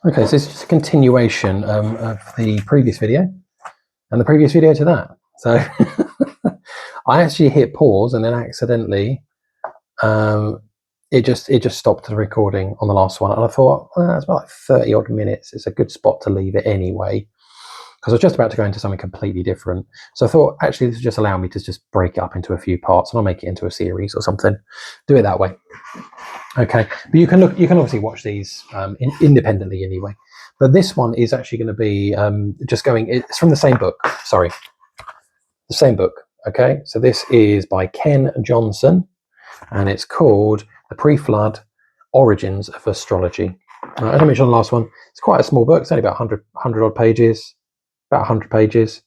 Okay, so this is just a continuation of the previous video and the previous video to that. So I actually hit pause and then accidentally it just stopped the recording on the last one, and I thought, well, that's about like 30 odd minutes. It's a good spot to leave it anyway, because I was just about to go into something completely different. So I thought, actually, this will just allow me to just break it up into a few parts, and I'll make it into a series or something. Do it that way. Okay, but you can obviously watch these independently anyway. But this one is actually going to be it's from the same book. Sorry, the same book. Okay, so this is by Ken Johnson, and it's called The Pre-Flood Origins of Astrology. As I mentioned on the last one, it's quite a small book. It's only about 100 odd pages, about 100 pages.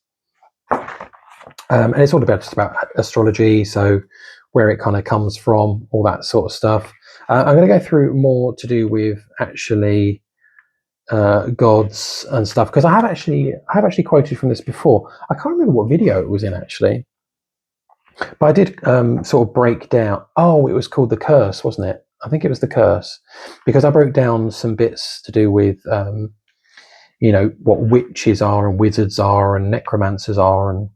And it's all just about astrology, so where it kind of comes from, all that sort of stuff. I'm going to go through more to do with actually gods and stuff, because I have actually quoted from this before. I can't remember what video it was in actually, but I did sort of break down. Oh, it was called The Curse, wasn't it? I think it was The Curse, because I broke down some bits to do with what witches are and wizards are and necromancers are and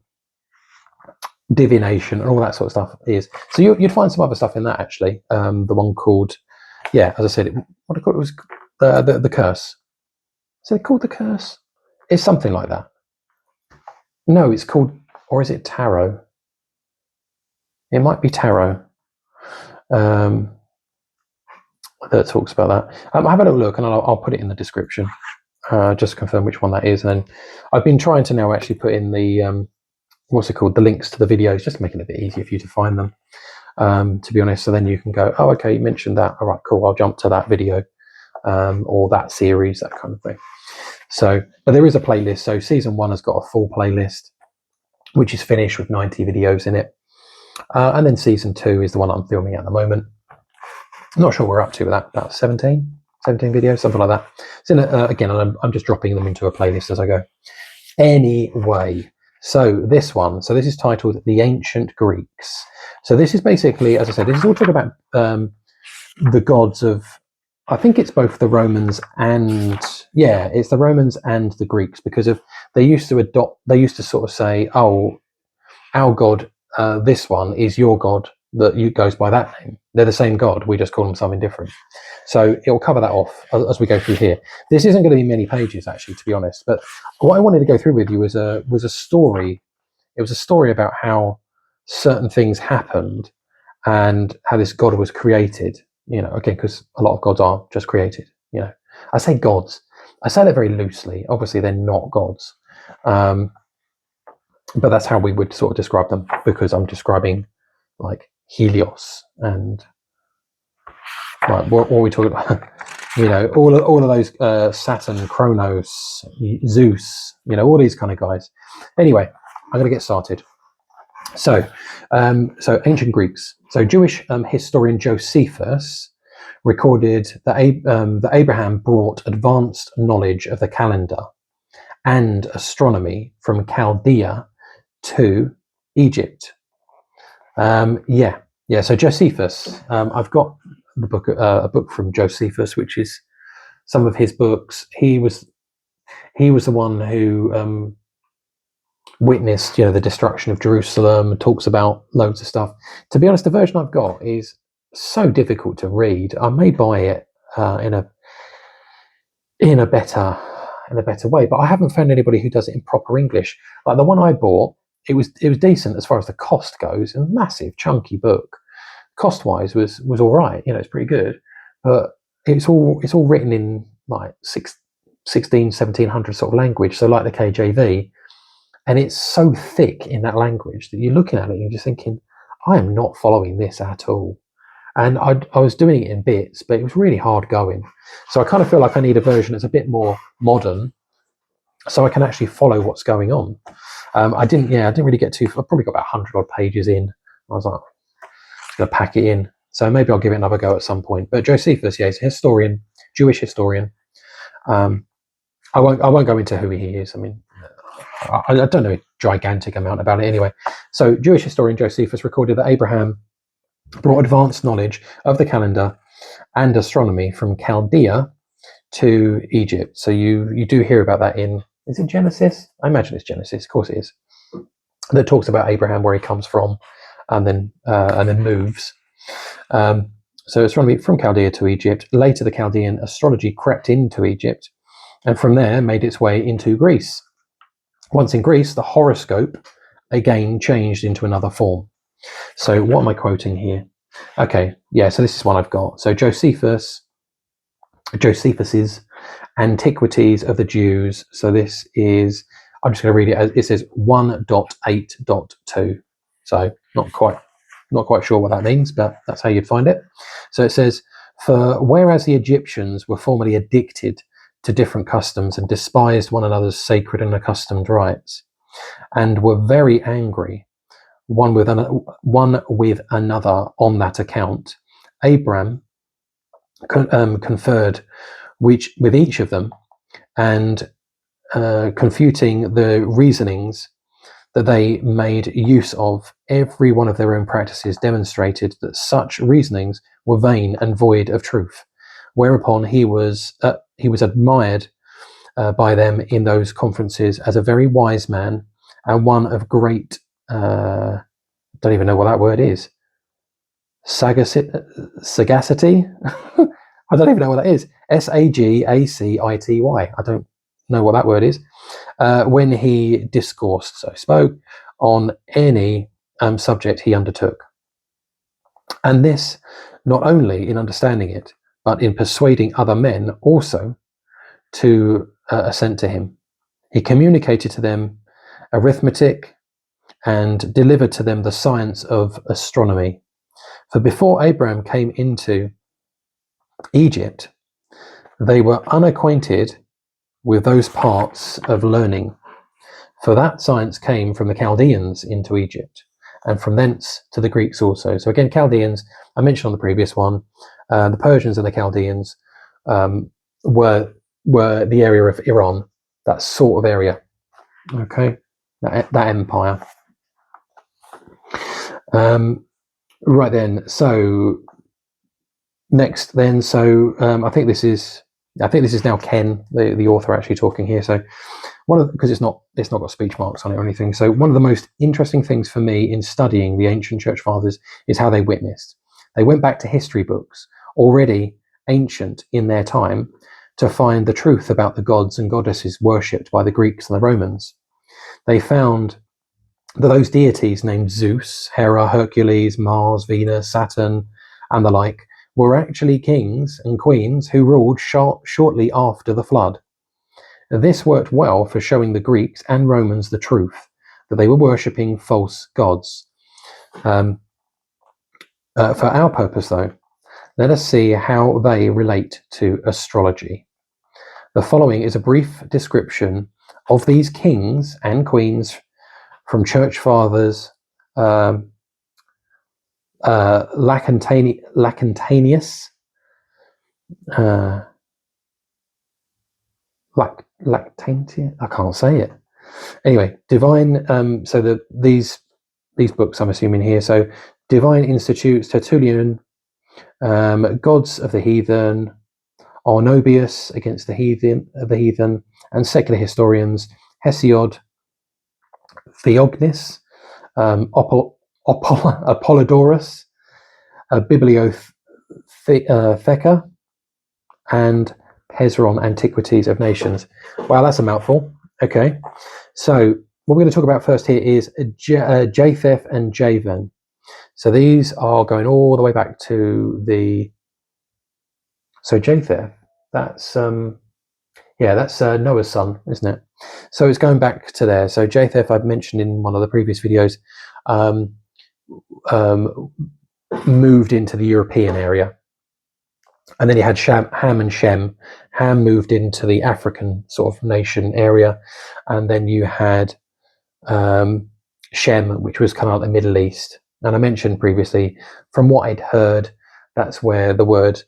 divination and all that sort of stuff is. So you'd find some other stuff in that actually. The one called, as I said, what I call it was the Curse. Is it called The Curse? It's something like that. No, it's called, or is it Tarot? It might be Tarot. That talks about that. Have a little look, and I'll put it in the description. Just to confirm which one that is. And then I've been trying to now actually put in the what's it called, the links to the videos, just to make it a bit easier for you to find them, to be honest. So then you can go, oh, okay, you mentioned that, all right, cool, I'll jump to that video, or that series, that kind of thing. So, but there is a playlist. So season 1 has got a full playlist, which is finished with 90 videos in it, and then season 2 is the one I'm filming at the moment. I'm not sure what we're up to with that, about 17 videos, something like that. So again, I'm just dropping them into a playlist as I go. Anyway, so this is titled The Ancient Greeks. So this is basically, as I said, this is all talking about the gods of, I think it's both the Romans and, it's the Romans and the Greeks, because they used to sort of say, oh, our god, this one is your god, that goes by that name. They're the same god, we just call them something different. So it will cover that off as we go through here. This isn't going to be many pages actually, to be honest, but what I wanted to go through with you was a story. It was a story about how certain things happened and how this god was created, again, because a lot of gods are just created. I say gods, I say that very loosely. Obviously they're not gods, but that's how we would sort of describe them, because I'm describing like Helios and like what are we talking about? all of those, Saturn, Kronos, Zeus, all these kind of guys. Anyway, I'm going to get started. So ancient Greeks. So Jewish historian Josephus recorded that Abraham brought advanced knowledge of the calendar and astronomy from Chaldea to Egypt. So Josephus, I've got the book, a book from Josephus, which is some of his books. He was the one who witnessed, the destruction of Jerusalem, and talks about loads of stuff. To be honest, the version I've got is so difficult to read. I may buy it in a better way, but I haven't found anybody who does it in proper English. Like the one I bought, it was decent as far as the cost goes. A massive chunky book, cost wise was all right. It's pretty good, but it's all written in like 1700 sort of language. So like the KJV, and it's so thick in that language that you're looking at it and you're just thinking, I am not following this at all. And I was doing it in bits, but it was really hard going. So I kind of feel like I need a version that's a bit more modern, so I can actually follow what's going on. I didn't really get I probably got about 100 odd pages in. I was like, I'm going to pack it in. So maybe I'll give it another go at some point. But Josephus, he's a historian, Jewish historian. I won't go into who he is. I mean, I don't know a gigantic amount about it anyway. So Jewish historian Josephus recorded that Abraham brought advanced knowledge of the calendar and astronomy from Chaldea to Egypt. So you do hear about that in, is it Genesis? I imagine it's Genesis. Of course it is. That talks about Abraham, where he comes from, and then moves. So astronomy from Chaldea to Egypt. Later, the Chaldean astrology crept into Egypt, and from there made its way into Greece. Once in Greece, the horoscope again changed into another form. So what am I quoting here? Okay, yeah, so this is one I've got. So Josephus's Antiquities of the Jews. So this is, I'm just going to read it as it says 1.8.2. So not quite sure what that means, but that's how you'd find it. So it says, for whereas the Egyptians were formerly addicted to different customs and despised one another's sacred and accustomed rites, and were very angry one with another on that account, Abram conferred with each of them, and confuting the reasonings that they made use of, every one of their own practices demonstrated that such reasonings were vain and void of truth. Whereupon he was admired by them in those conferences as a very wise man and one of great, don't even know what that word is, sagacity. I don't even know what that is. Sagacity. I don't know what that word is. When he discoursed, so spoke, on any subject he undertook. And this, not only in understanding it, but in persuading other men also to assent to him. He communicated to them arithmetic and delivered to them the science of astronomy. For before Abraham came into Egypt, they were unacquainted with those parts of learning, for that science came from the Chaldeans into Egypt, and from thence to the Greeks also. So again, Chaldeans, I mentioned on the previous one, the Persians and the Chaldeans were the area of Iran, that sort of area, okay, that empire. Right then, so next then, so I think this is now Ken, the author, actually talking here. So because it's not got speech marks on it or anything. So one of the most interesting things for me in studying the ancient church fathers is how they witnessed. They went back to history books already ancient in their time to find the truth about the gods and goddesses worshipped by the Greeks and the Romans. They found that those deities named Zeus, Hera, Hercules, Mars, Venus, Saturn, and the like were actually kings and queens who ruled shortly after the flood. This worked well for showing the Greeks and Romans the truth, that they were worshipping false gods. For our purpose, though, let us see how they relate to astrology. The following is a brief description of these kings and queens from Church Fathers Lactantius, Lactantius, I can't say it. Anyway, divine. So these books, I'm assuming here. So Divine Institutes, Tertullian, Gods of the Heathen, Arnobius against the heathen, and secular historians Hesiod, Theognis, Apollodorus, Bibliotheca, and Hezron, Antiquities of Nations. Wow, that's a mouthful. Okay, so what we're going to talk about first here is Japheth and Javan. So these are going all the way back to so Japheth, that's Noah's son, isn't it? So it's going back to there. So Japheth, I've mentioned in one of the previous videos, moved into the European area. And then you had Ham and Shem. Ham moved into the African sort of nation area. And then you had Shem, which was kind of like the Middle East. And I mentioned previously, from what I'd heard, that's where the word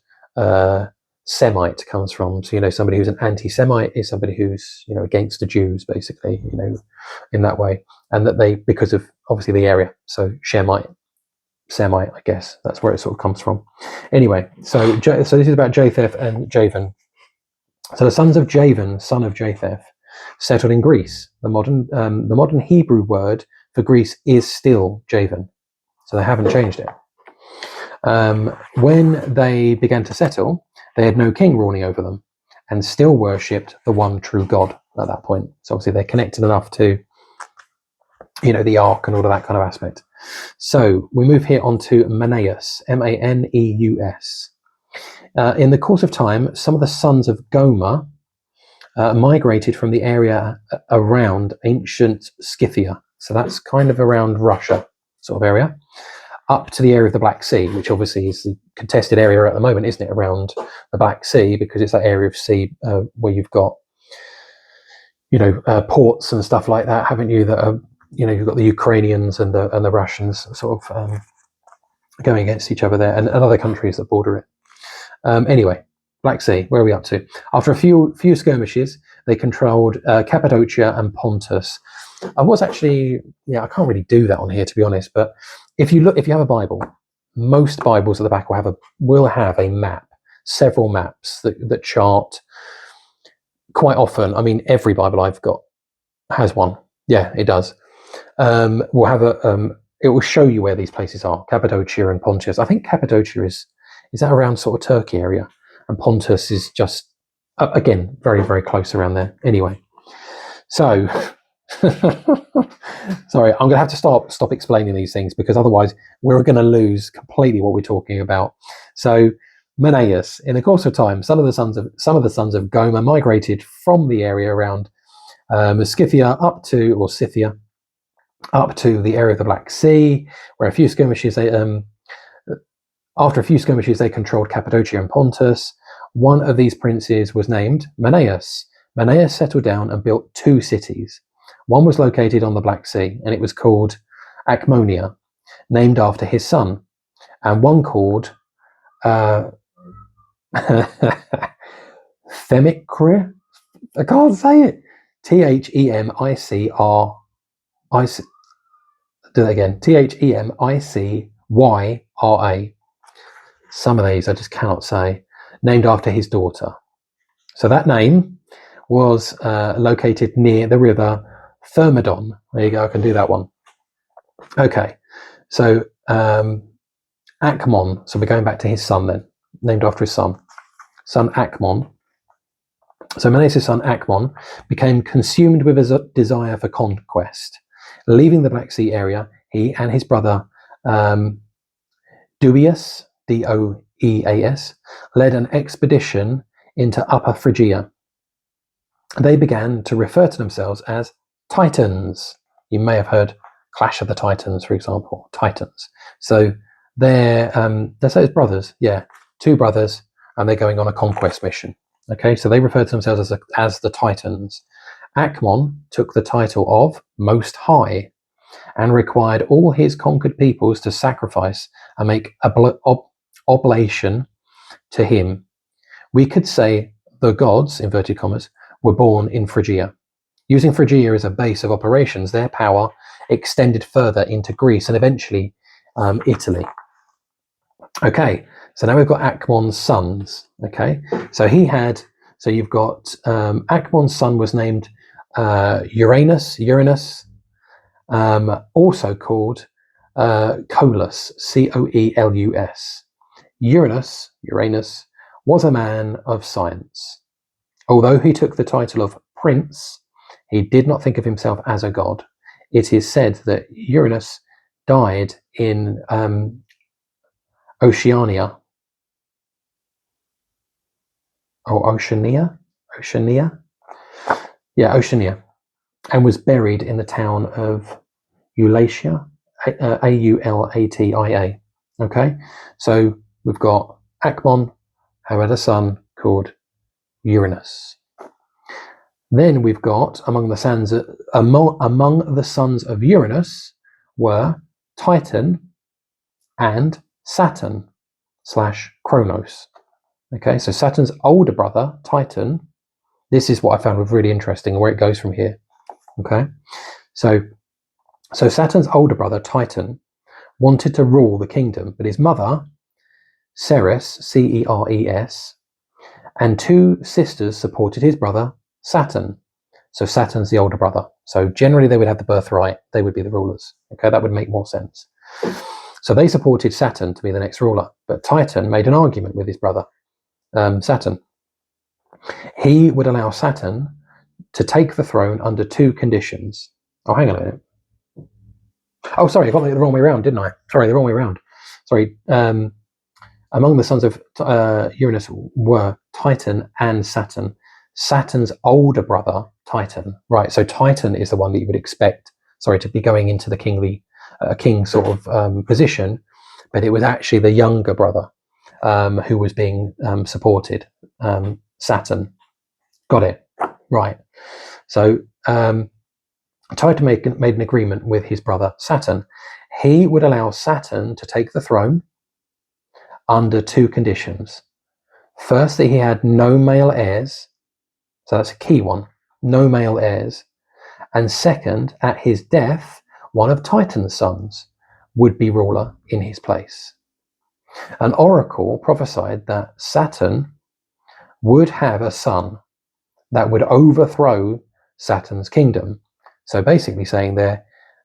Semite comes from. So, somebody who's an anti-Semite is somebody who's, against the Jews, basically, in that way. And that because of obviously the area. So Shemite, Semite, I guess that's where it sort of comes from. Anyway, so this is about Japheth and Javan. So the sons of Javan, son of Japheth, settled in Greece. The modern Hebrew word for Greece is still Javan, so they haven't changed it. When they began to settle, they had no king ruling over them, and still worshipped the one true God at that point. So obviously they're connected enough to, the ark and all of that kind of aspect. So we move here on to Maneus, Maneus. In the course of time, some of the sons of Gomer migrated from the area around ancient Scythia. So that's kind of around Russia sort of area, up to the area of the Black Sea, which obviously is the contested area at the moment, isn't it, around the Black Sea, because it's that area of sea where you've got, ports and stuff like that, haven't you, that are, you've got the Ukrainians and the Russians sort of going against each other there, and other countries that border it. Anyway, Black Sea, where are we up to? After a few skirmishes, they controlled Cappadocia and Pontus. I was actually, I can't really do that on here, to be honest, but if you have a Bible, most Bibles at the back will have a map, several maps that chart quite often. I mean, every Bible I've got has one. Yeah, it does. We'll have it will show you where these places are, Cappadocia and Pontus. I think Cappadocia is that around sort of Turkey area, and Pontus is just, again, very, very close around there. Anyway, so sorry, I'm going to have to stop explaining these things, because otherwise we're going to lose completely what we're talking about. So Maneus, in the course of time, some of the sons of Gomer migrated from the area around Scythia up to the area of the Black Sea, where after a few skirmishes they controlled Cappadocia and Pontus. One of these princes was named Maneus. Maneus settled down and built 2 cities. One was located on the Black Sea, and it was called Acmonia, named after his son, and one called Themicry. I can't say it. Themicr. Do that again. ThemicYra. Some of these I just cannot say. Named after his daughter. So that name was located near the river Thermodon. There you go, I can do that one. Okay, so Acmon. So we're going back to his son then, named after his son Acmon. So Maneus' son Acmon became consumed with a desire for conquest. Leaving the Black Sea area, he and his brother Doeas, Doeas, led an expedition into Upper Phrygia. They began to refer to themselves as Titans. You may have heard Clash of the Titans, for example, Titans. So they're his brothers, 2 brothers, and they're going on a conquest mission. Okay, so they refer to themselves as the Titans. Acmon took the title of Most High and required all his conquered peoples to sacrifice and make oblation to him. We could say the gods, inverted commas, were born in Phrygia. Using Phrygia as a base of operations, their power extended further into Greece and eventually Italy. Okay, so now we've got Acmon's sons. Okay, so you've got Acmon's son was named Uranus, also called Coelus, Coelus. Uranus was a man of science. Although he took the title of prince, he did not think of himself as a god. It is said that Uranus died in Oceania, Oceania, and was buried in the town of Eulatia, Aulatia. Okay, so we've got Acmon, who had a son called Uranus. Then we've got among the sons of Uranus were Titan and Saturn / Kronos. Okay, so Saturn's older brother, Titan, this is what I found really interesting, where it goes from here. Okay, so Saturn's older brother, Titan, wanted to rule the kingdom, but his mother, Ceres, Ceres, and 2 sisters supported his brother Saturn. So Saturn's the older brother. So generally they would have the birthright. They would be the rulers. Okay, that would make more sense. So they supported Saturn to be the next ruler. But Titan made an argument with his brother Saturn. He would allow Saturn to take the throne under 2 conditions. Oh, hang on a minute. Oh, sorry, I got it the wrong way around, didn't I? Sorry, the wrong way around. Sorry. Among the sons of Uranus were Titan and Saturn. Saturn's older brother, Titan. Right, so Titan is the one that you would expect, to be going into the king sort of position, but it was actually the younger brother who was being supported, Saturn. Got it. Right. So Titan made an agreement with his brother Saturn. He would allow Saturn to take the throne under 2 conditions. First, that he had no male heirs. So that's a key one. No male heirs. And second, at his death, one of Titan's sons would be ruler in his place. An oracle prophesied that Saturn would have a son that would overthrow Saturn's kingdom. So basically saying they're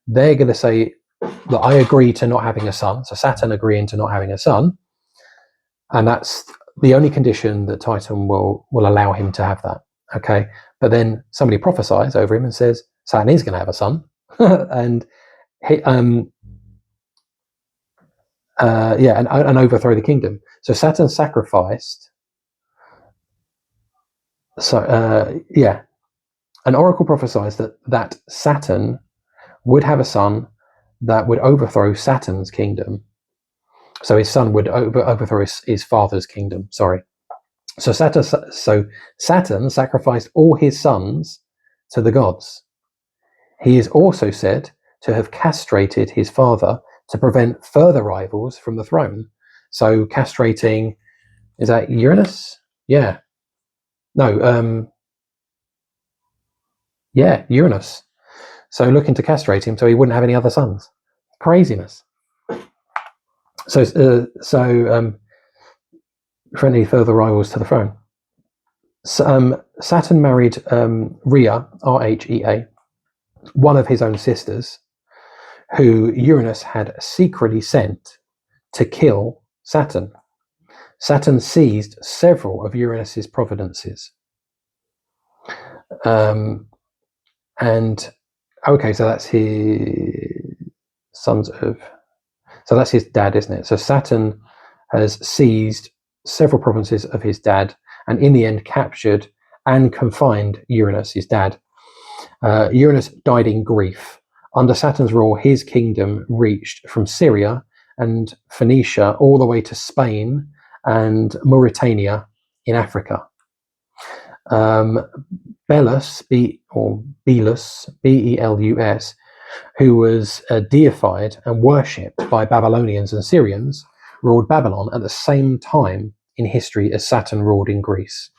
going to say that I agree to not having a son. So Saturn agreeing to not having a son. And that's the only condition that Titan will allow him to have that. Okay. But then somebody prophesies over him and says Saturn is going to have a son. And he, and overthrow the kingdom. So Saturn sacrificed. An oracle prophesies that Saturn would have a son that would overthrow Saturn's kingdom. So his son would overthrow his father's kingdom. Sorry. So Saturn sacrificed all his sons to the gods. He is also said to have castrated his father to prevent further rivals from the throne. So castrating, is that Uranus? Yeah. No. Uranus. So looking to castrate him so he wouldn't have any other sons. Craziness. So for any further rivals to the throne. Saturn married Rhea, Rhea, one of his own sisters, who Uranus had secretly sent to kill Saturn. Saturn seized several of Uranus's providences. So that's that's his dad, isn't it? So Saturn has seized several provinces of his dad, and in the end captured and confined Uranus, his dad. Uranus died in grief. Under Saturn's rule, his kingdom reached from Syria and Phoenicia all the way to Spain and Mauritania in Africa. Belus, Belus, who was deified and worshipped by Babylonians and Syrians, ruled Babylon at the same time in history as Saturn ruled in Greece.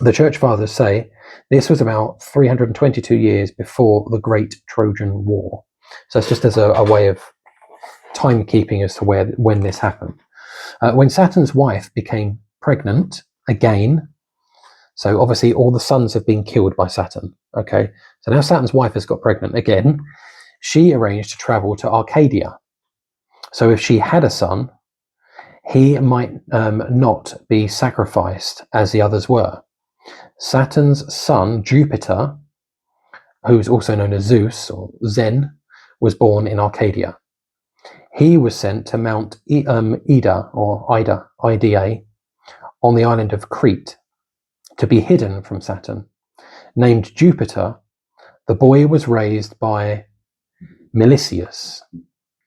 The Church Fathers say this was about 322 years before the Great Trojan War. So it's just as a way of timekeeping as to when this happened. When Saturn's wife became pregnant again, so obviously all the sons have been killed by Saturn. Okay, so now Saturn's wife has got pregnant again. She arranged to travel to Arcadia. So if she had a son, he might not be sacrificed as the others were. Saturn's son, Jupiter, who's also known as Zeus or Zen, was born in Arcadia. He was sent to Mount Ida, on the island of Crete, to be hidden from Saturn. Named Jupiter, the boy was raised by Melesius,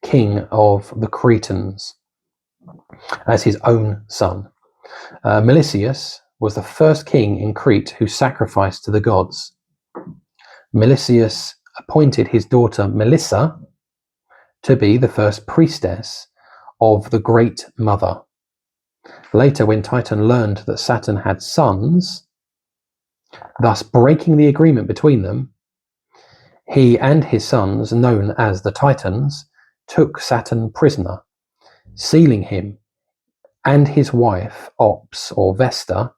king of the Cretans, as his own son. Melesius was the first king in Crete who sacrificed to the gods. Melesius appointed his daughter Melissa to be the first priestess of the Great Mother. Later, when Titan learned that Saturn had sons, thus breaking the agreement between them, he and his sons, known as the Titans, took Saturn prisoner, sealing him and his wife, Ops or Vesta,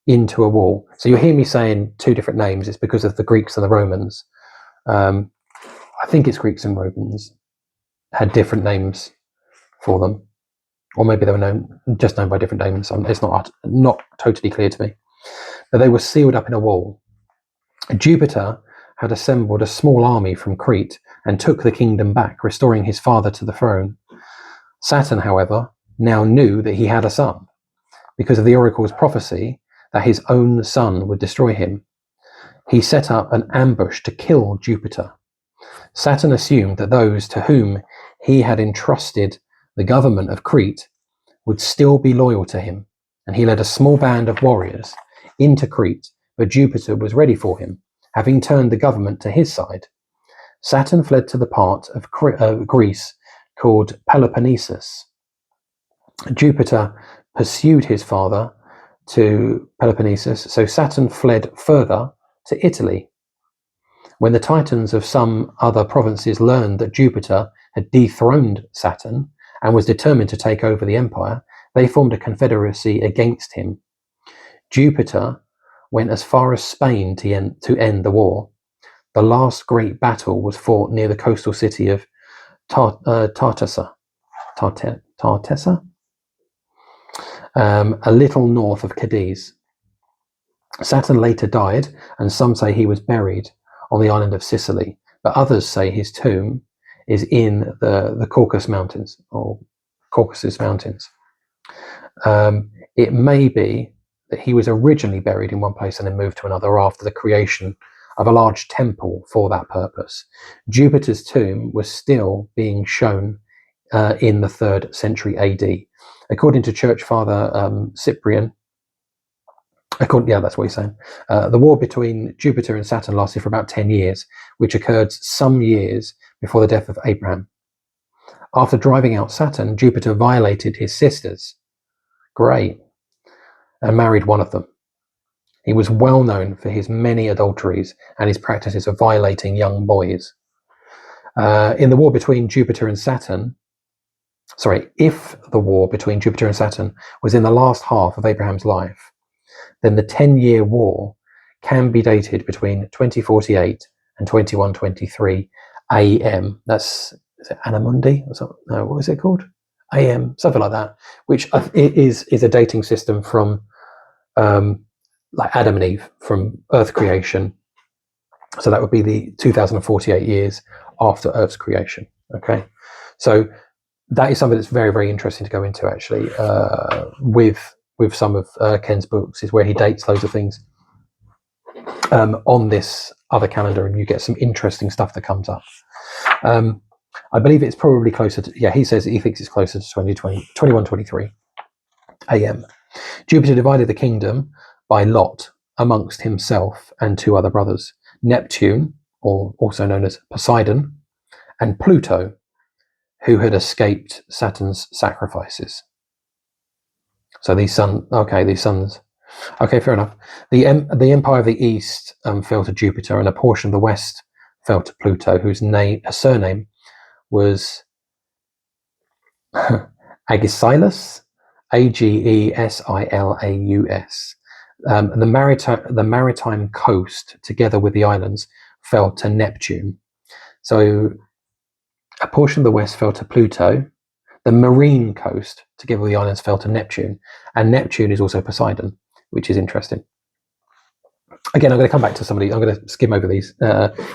into a wall. So you'll hear me saying two different names. It's because of the Greeks and the Romans. I think it's Greeks and Romans had different names for them, or maybe they were just known by different names. It's not totally clear to me. But they were sealed up in a wall. Jupiter had assembled a small army from Crete and took the kingdom back, restoring his father to the throne. Saturn, however, now knew that he had a son, because of the oracle's prophecy that his own son would destroy him. He set up an ambush to kill Jupiter. Saturn assumed that those to whom he had entrusted the government of Crete would still be loyal to him, and he led a small band of warriors into Crete, but Jupiter was ready for him, having turned the government to his side. Saturn fled to the part of Greece called Peloponnesus. Jupiter pursued his father to Peloponnesus, so Saturn fled further to Italy. When the Titans of some other provinces learned that Jupiter had dethroned Saturn and was determined to take over the empire, they formed a confederacy against him. Jupiter went as far as Spain to end the war. The last great battle was fought near the coastal city of Tartessa, a little north of Cadiz. Saturn later died, and some say he was buried on the island of Sicily, but others say his tomb is in the Caucasus Mountains, or Caucasus Mountains. It may be that he was originally buried in one place and then moved to another after the creation of a large temple for that purpose. Jupiter's tomb was still being shown in the 3rd century AD. According to Church Father Cyprian, that's what he's saying. The war between Jupiter and Saturn lasted for about 10 years, which occurred some years before the death of Abraham. After driving out Saturn, Jupiter violated his sisters. Great. And married one of them. He was well known for his many adulteries and his practices of violating young boys. If the war between Jupiter and Saturn was in the last half of Abraham's life, then the 10-year war can be dated between 2048 and 2123 AM. Is it Anamundi? Or something? No, what is it called? AM, something like that, which is a dating system from like Adam and Eve, from Earth creation. So that would be the 2048 years after Earth's creation. Okay, so that is something that's very, very interesting to go into, actually, with some of Ken's books, is where he dates loads of things on this other calendar, and you get some interesting stuff that comes up. I believe it's probably closer to, he says he thinks it's closer to 2123 AM. Jupiter divided the kingdom by lot amongst himself and two other brothers, Neptune, or also known as Poseidon, and Pluto, who had escaped Saturn's sacrifices. So these sons. Okay, fair enough. The empire of the east fell to Jupiter, and a portion of the west fell to Pluto, whose surname was Agesilaus, Agesilaus. The maritime coast, together with the islands, fell to Neptune. So a portion of the west fell to Pluto. The marine coast, together with the islands, fell to Neptune. And Neptune is also Poseidon, which is interesting. Again, I'm going to come back to some of these. I'm going to skim over these,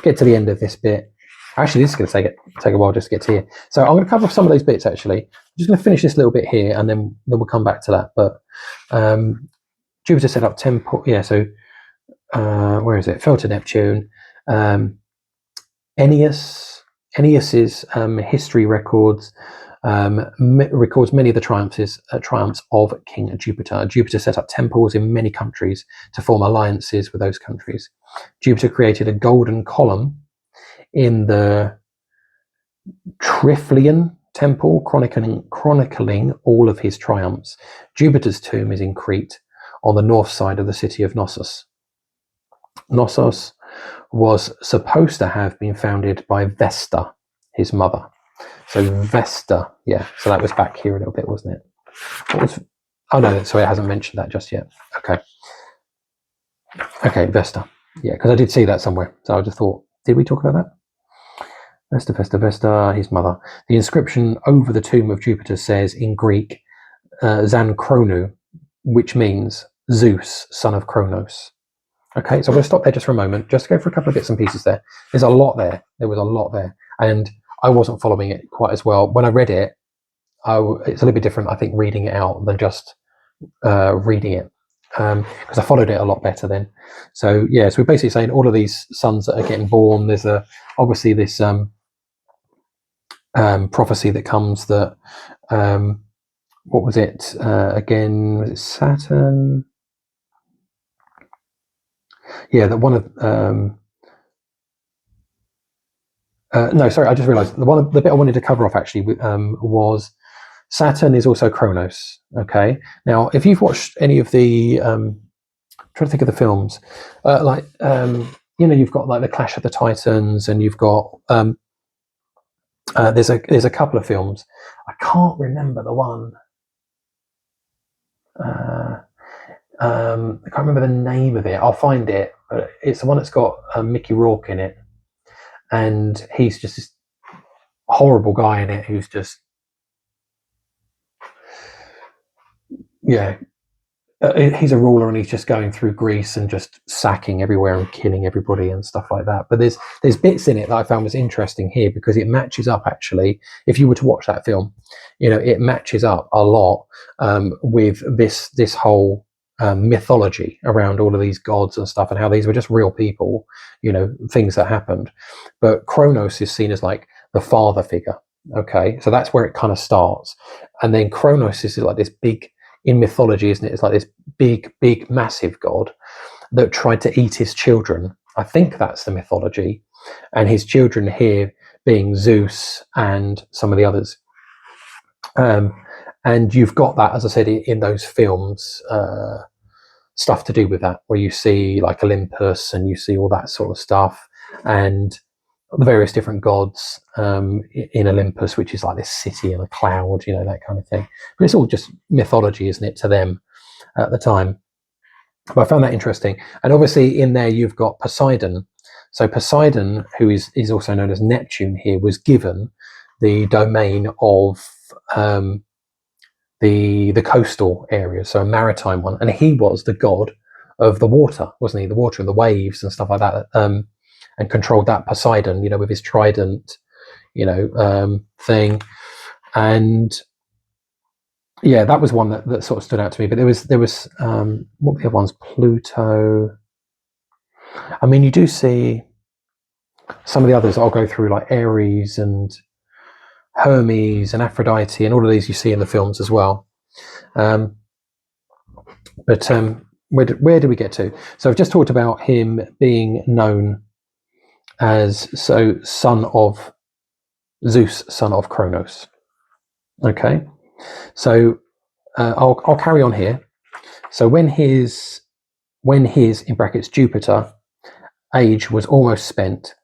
get to the end of this bit. Actually, this is going to take a while just to get to here. So I'm going to cover some of those bits, actually. I'm just going to finish this little bit here, and then we'll come back to that. But Jupiter set up temple. Yeah, so where is it? Fell to Neptune. Ennius's history records many of the triumphs of King Jupiter. Jupiter set up temples in many countries to form alliances with those countries. Jupiter created a golden column in the Triflian temple, chronicling all of his triumphs. Jupiter's tomb is in Crete, on the north side of the city of Knossos. Knossos was supposed to have been founded by Vesta, his mother. So Vesta, so that was back here a little bit, wasn't it? What was, oh no, sorry, it hasn't mentioned that just yet. Okay, Vesta. Yeah, because I did see that somewhere. So I just thought, did we talk about that? Vesta, his mother. The inscription over the tomb of Jupiter says in Greek, Zan Kronu, which means Zeus, son of Kronos. Okay, so I'm going to stop there just for a moment, just to go for a couple of bits and pieces there. There's a lot there. There was a lot there. And I wasn't following it quite as well. When I read it, it's a little bit different, I think, reading it out than just reading it. Because I followed it a lot better then. So, yeah, so we're basically saying all of these sons that are getting born, there's obviously this prophecy that comes that, what was it again? Was it Saturn? Yeah, that one of no, sorry, I just realised the bit I wanted to cover off actually was Saturn is also Kronos. Okay, now if you've watched any of the trying to think of the films, you've got like the Clash of the Titans, and you've got there's a couple of films. I can't remember the one. I can't remember the name of it. I'll find it. But it's the one that's got Mickey Rourke in it, and he's just this horrible guy in it who's just he's a ruler, and he's just going through Greece and just sacking everywhere and killing everybody and stuff like that. But there's bits in it that I found was interesting here, because it matches up actually. If you were to watch that film, it matches up a lot with this whole mythology around all of these gods and stuff, and how these were just real people, things that happened. But Kronos is seen as like the father figure. Okay, so that's where it kind of starts, and then Kronos is like this big, in mythology, isn't it? It's like this big, massive god that tried to eat his children. I think that's the mythology, and his children here being Zeus and some of the others. And you've got that, as I said, in those films, stuff to do with that, where you see like Olympus and you see all that sort of stuff, and the various different gods in Olympus, which is like this city and a cloud, that kind of thing. But it's all just mythology, isn't it, to them at the time. But I found that interesting. And obviously in there you've got Poseidon. So Poseidon, who is also known as Neptune here, was given the domain of the coastal area, so a maritime one. And he was the god of the water, wasn't he? The water and the waves and stuff like that. And controlled that, Poseidon, with his trident, thing. And yeah, that was one that sort of stood out to me. But there was what were the other ones? Pluto. I mean, you do see some of the others. I'll go through, like Ares and Hermes and Aphrodite, and all of these you see in the films as well. But where do we get to? So I've just talked about him being known as son of Zeus, son of Kronos. Okay, so I'll carry on here. So when his in brackets Jupiter age was almost spent,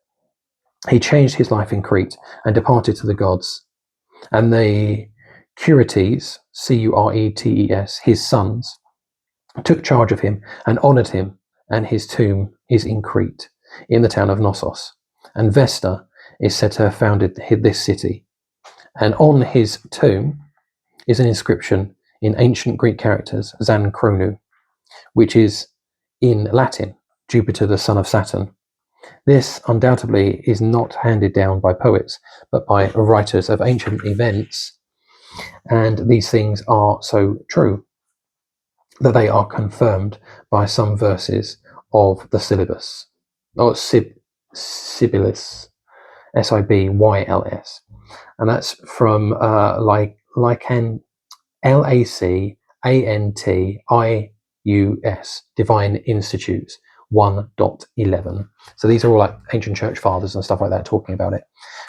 he changed his life in Crete and departed to the gods. And the Curetes, Curetes, his sons, took charge of him and honoured him, and his tomb is in Crete, in the town of Knossos. And Vesta is said to have founded this city. And on his tomb is an inscription in ancient Greek characters, Zan Kronu, which is in Latin, Jupiter the son of Saturn. This undoubtedly is not handed down by poets, but by writers of ancient events. And these things are so true that they are confirmed by some verses of the syllabus, or Sibyllus, Sibyls, and that's from Lacantius, Divine Institutes 1.11. So these are all like ancient church fathers and stuff like that talking about it.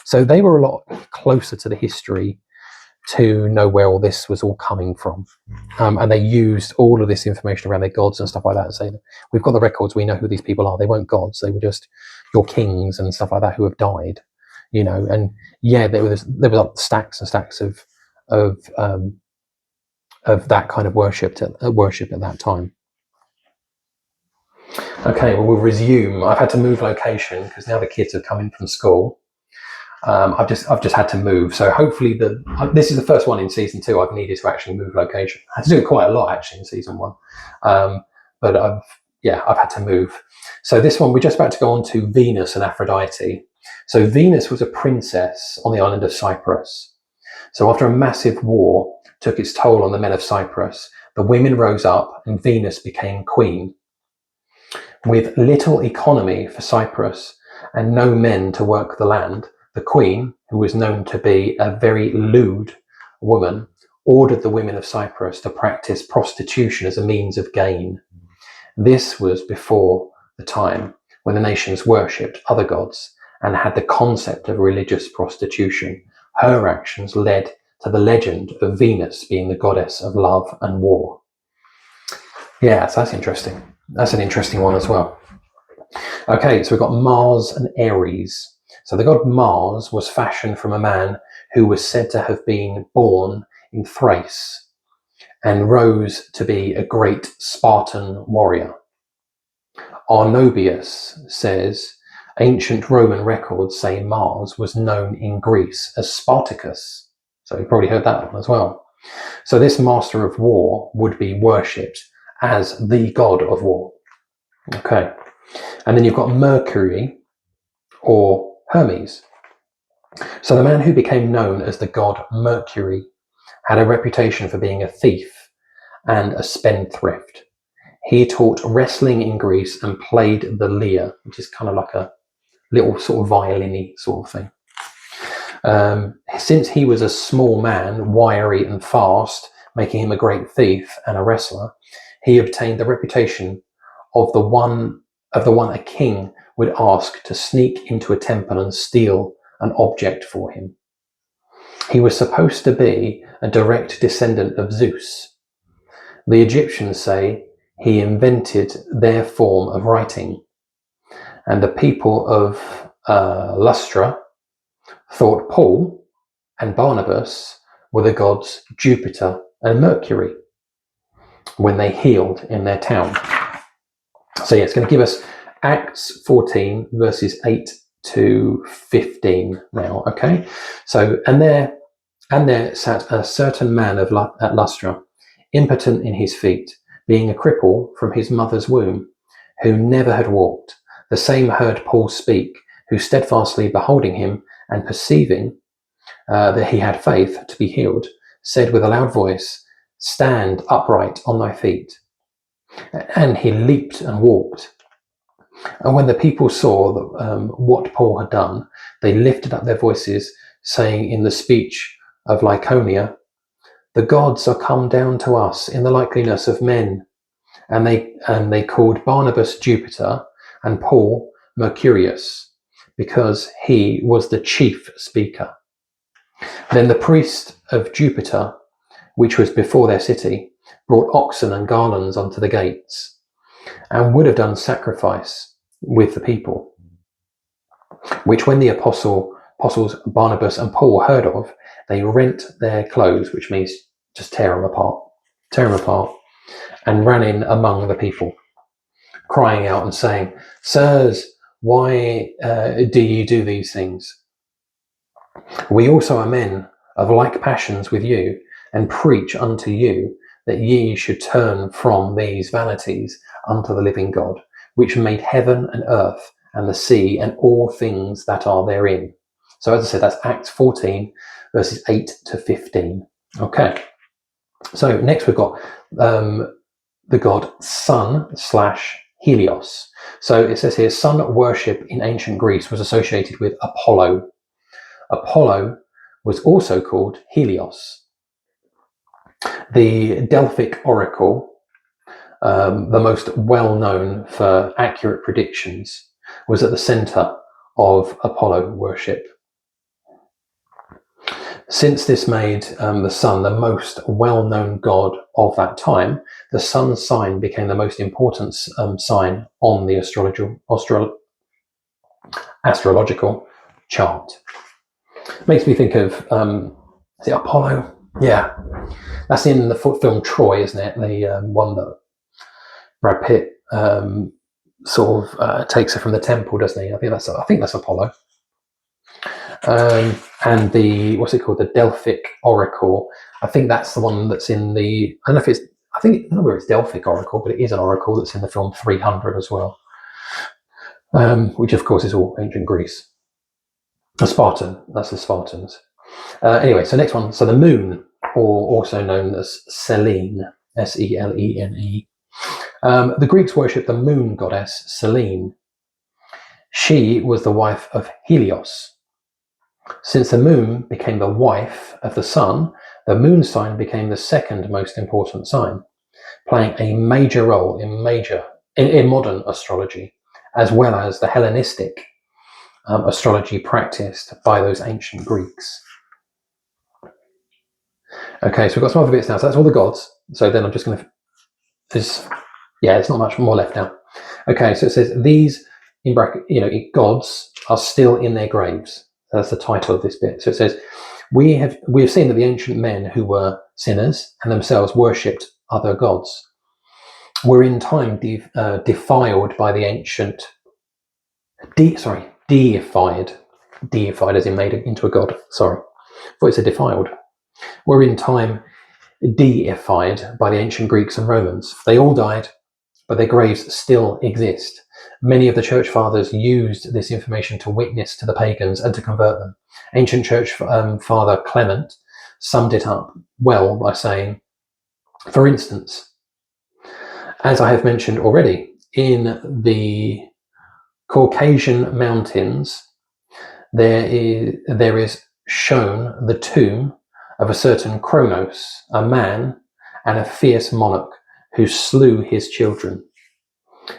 So they were a lot closer to the history to know where all this was all coming from. And they used all of this information around their gods and stuff like that and say, we've got the records, we know who these people are. They weren't gods, they were just your kings and stuff like that who have died, and yeah, there was stacks and stacks of of that kind of worship at that time. Okay, well, we'll resume. I've had to move location because now the kids have come in from school. I've just had to move. So hopefully this is the first one in season 2 I've needed to actually move location. I had to do it quite a lot actually in season 1, but I've had to move. So this one we're just about to go on to Venus and Aphrodite. So Venus was a princess on the island of Cyprus. So after a massive war took its toll on the men of Cyprus, the women rose up and Venus became queen. With little economy for Cyprus and no men to work the land, the queen, who was known to be a very lewd woman, ordered the women of Cyprus to practice prostitution as a means of gain. This was before the time when the nations worshipped other gods and had the concept of religious prostitution. Her actions led to the legend of Venus being the goddess of love and war. Yeah, so that's interesting. That's an interesting one as well. Okay, so we've got Mars and Aries. So the god Mars was fashioned from a man who was said to have been born in Thrace and rose to be a great Spartan warrior. Arnobius says ancient Roman records say Mars was known in Greece as Spartacus. So you've probably heard that one as well. So this master of war would be worshipped as the god of war. Okay, and then you've got Mercury or Hermes. So the man who became known as the god Mercury had a reputation for being a thief and a spendthrift. He taught wrestling in Greece and played the lyre, which is kind of like a little sort of violin-y sort of thing. Since he was a small man, wiry and fast, making him a great thief and a wrestler, he obtained the reputation of the one a king would ask to sneak into a temple and steal an object for him. He was supposed to be a direct descendant of Zeus. The Egyptians say he invented their form of writing, and the people of Lystra thought Paul and Barnabas were the gods Jupiter and Mercury when they healed in their town. So yeah, it's going to give us Acts 14 verses 8 to 15 now. Okay, so and there sat a certain man at Lystra, impotent in his feet, being a cripple from his mother's womb, who never had walked. The same heard Paul speak, who steadfastly beholding him and perceiving that he had faith to be healed, said with a loud voice, "Stand upright on thy feet." And he leaped and walked. And when the people saw what Paul had done, they lifted up their voices, saying in the speech of Lycaonia, "The gods are come down to us in the likeness of men." And they called Barnabas Jupiter and Paul Mercurius, because he was the chief speaker. Then the priest of Jupiter, which was before their city, brought oxen and garlands unto the gates, and would have done sacrifice with the people, which when the apostles Barnabas and Paul heard of, they rent their clothes, which means just tear them apart, and ran in among the people, crying out and saying, "Sirs, why do ye do these things? We also are men of like passions with you, and preach unto you that ye should turn from these vanities unto the living God, which made heaven and earth and the sea and all things that are therein." So as I said, that's Acts 14 verses 8 to 15. Okay, so next we've got the god Sun / Helios. So it says here, sun worship in ancient Greece was associated with Apollo. Apollo was also called Helios. The Delphic oracle, the most well-known for accurate predictions, was at the center of Apollo worship. Since this made the sun the most well-known god of that time, the sun sign became the most important sign on the astrological chart. Makes me think of, is it Apollo? Yeah, that's in the film Troy, isn't it? The one that Brad Pitt sort of takes her from the temple, doesn't he? I think that's Apollo. And the, what's it called? The Delphic Oracle. I think that's the one that's in the. I don't know if it's. I don't know where it's Delphic Oracle, but it is an oracle that's in the film 300 as well. Which of course is all ancient Greece. A Spartan. That's the Spartans. Anyway, so next one. So the moon, or also known as Selene, Selene. The Greeks worshipped the moon goddess Selene. She was the wife of Helios. Since the moon became the wife of the sun, the moon sign became the second most important sign, playing a major role in modern astrology, as well as the Hellenistic astrology practiced by those ancient Greeks. Okay, so we've got some other bits now. So that's all the gods. So then I'm just going to. There's not much more left now. Okay, so it says these in bracket, gods are still in their graves. That's the title of this bit. So it says, we have seen that the ancient men who were sinners and themselves worshipped other gods were in time defiled by the ancient, deified as in made into a god. Sorry, I thought it said defiled. Were in time deified by the ancient Greeks and Romans. They all died, but their graves still exist. Many of the church fathers used this information to witness to the pagans and to convert them. Ancient church father Clement summed it up well by saying, for instance, as I have mentioned already, in the Caucasian mountains, there is shown the tomb of a certain Kronos, a man and a fierce monarch who slew his children.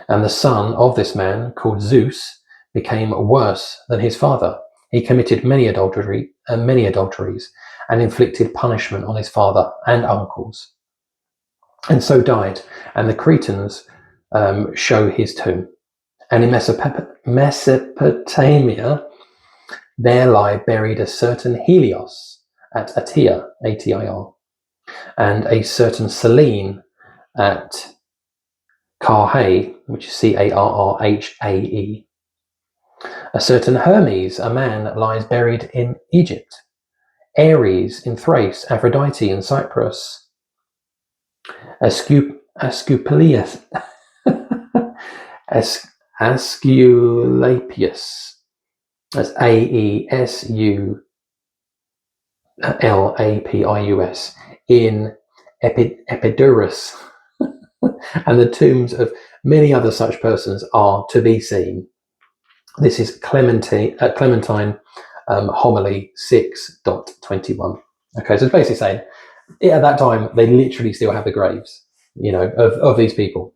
And the son of this man, called Zeus, became worse than his father. He committed many adulteries and inflicted punishment on his father and uncles, and so died. And the Cretans show his tomb. And in Mesopotamia, there lie buried a certain Helios at Atia, Atir, and a certain Selene at Carhae, which is Carrhae. A certain Hermes, a man, lies buried in Egypt. Ares in Thrace, Aphrodite in Cyprus. Asclepius, Asclepius, that's Aesulalpius, in Epidurus. And the tombs of many other such persons are to be seen. This is Clementine homily 6.21. Okay, so it's basically saying, at that time, they literally still have the graves, of these people.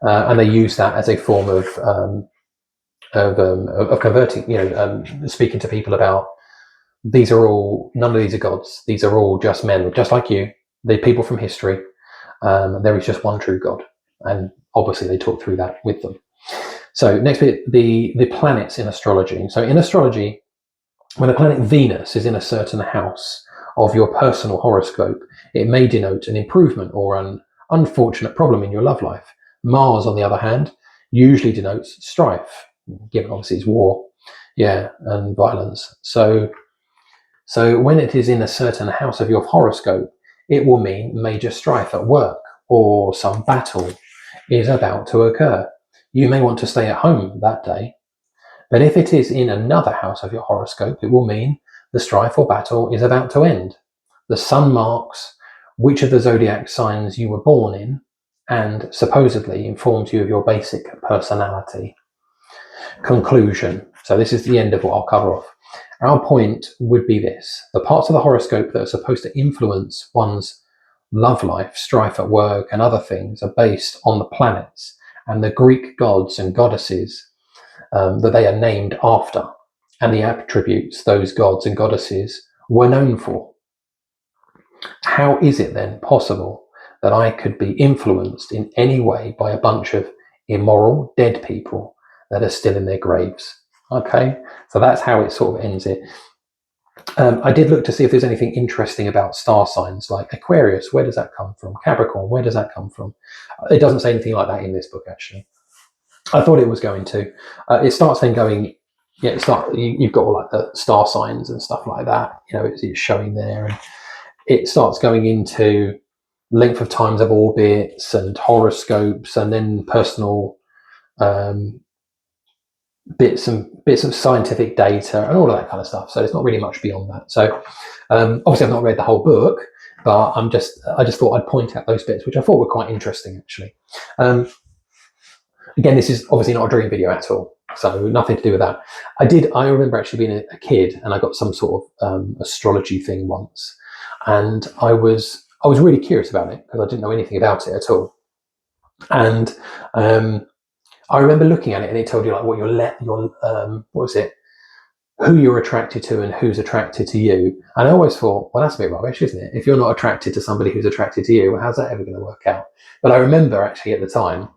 And they use that as a form of converting, speaking to people about, none of these are gods. These are all just men, just like you. They're people from history. There is just one true God. And obviously they talk through that with them. So next bit, the planets in astrology. So in astrology, when the planet Venus is in a certain house of your personal horoscope, it may denote an improvement or an unfortunate problem in your love life. Mars, on the other hand, usually denotes strife, given obviously it's war, and violence. So when it is in a certain house of your horoscope, it will mean major strife at work or some battle is about to occur. You may want to stay at home that day, but if it is in another house of your horoscope, it will mean the strife or battle is about to end. The sun marks which of the zodiac signs you were born in and supposedly informs you of your basic personality. Conclusion. So this is the end of what I'll cover off. Our point would be this: the parts of the horoscope that are supposed to influence one's love life, strife at work, and other things are based on the planets and the Greek gods and goddesses that they are named after, and the attributes those gods and goddesses were known for. How is it then possible that I could be influenced in any way by a bunch of immoral, dead people that are still in their graves? Okay, so that's how it sort of ends it. I did look to see if there's anything interesting about star signs, like Aquarius. Where does that come from? Capricorn. Where does that come from? It doesn't say anything like that in this book, actually. I thought it was going to. It starts then going. Yeah, you've got all like the star signs and stuff like that. It's showing there, and it starts going into length of times of orbits and horoscopes, and then personal um, bits of scientific data and all of that kind of stuff. So it's not really much beyond that. So obviously I've not read the whole book, but I just thought I'd point out those bits which I thought were quite interesting, actually. Again, this is obviously not a dream video at all, so nothing to do with that. I remember actually being a kid, and I got some sort of astrology thing once, and I was really curious about it because I didn't know anything about it at all. And I remember looking at it, and it told you like what what was it? Who you're attracted to and who's attracted to you. And I always thought, well, that's a bit rubbish, isn't it? If you're not attracted to somebody who's attracted to you, well, how's that ever going to work out? But I remember actually at the time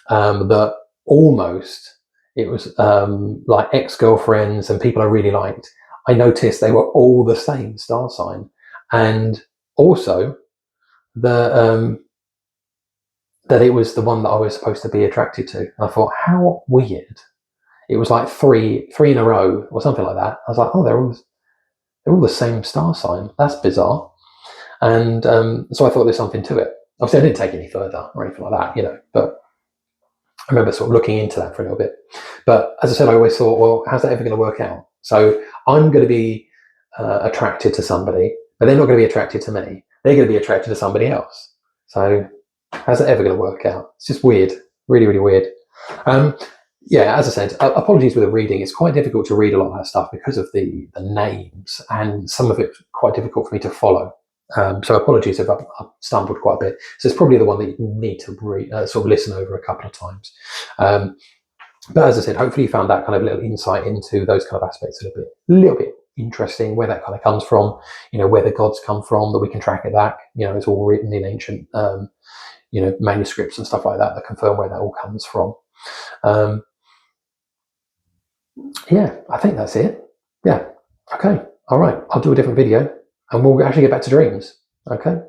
that almost it was like ex-girlfriends and people I really liked. I noticed they were all the same star sign, and also the that it was the one that I was supposed to be attracted to. And I thought, how weird. It was like three in a row or something like that. I was like, oh, they're all the same star sign. That's bizarre. And so I thought there's something to it. Obviously, I didn't take it any further or anything like that, but I remember sort of looking into that for a little bit. But as I said, I always thought, well, how's that ever going to work out? So I'm going to be attracted to somebody, but they're not going to be attracted to me. They're going to be attracted to somebody else. So how's that ever going to work out? It's just weird, really, really weird. Yeah, as I said, apologies with the reading. It's quite difficult to read a lot of that stuff because of the names, and some of it's quite difficult for me to follow. So apologies if I've stumbled quite a bit. So it's probably the one that you need to sort of listen over a couple of times. But as I said, hopefully you found that kind of little insight into those kind of aspects a little bit interesting, where that kind of comes from, where the gods come from, that we can track it back. It's all written in ancient, manuscripts and stuff like that confirm where that all comes from. Yeah, I think that's it. Yeah. Okay. All right. I'll do a different video and we'll actually get back to dreams. Okay.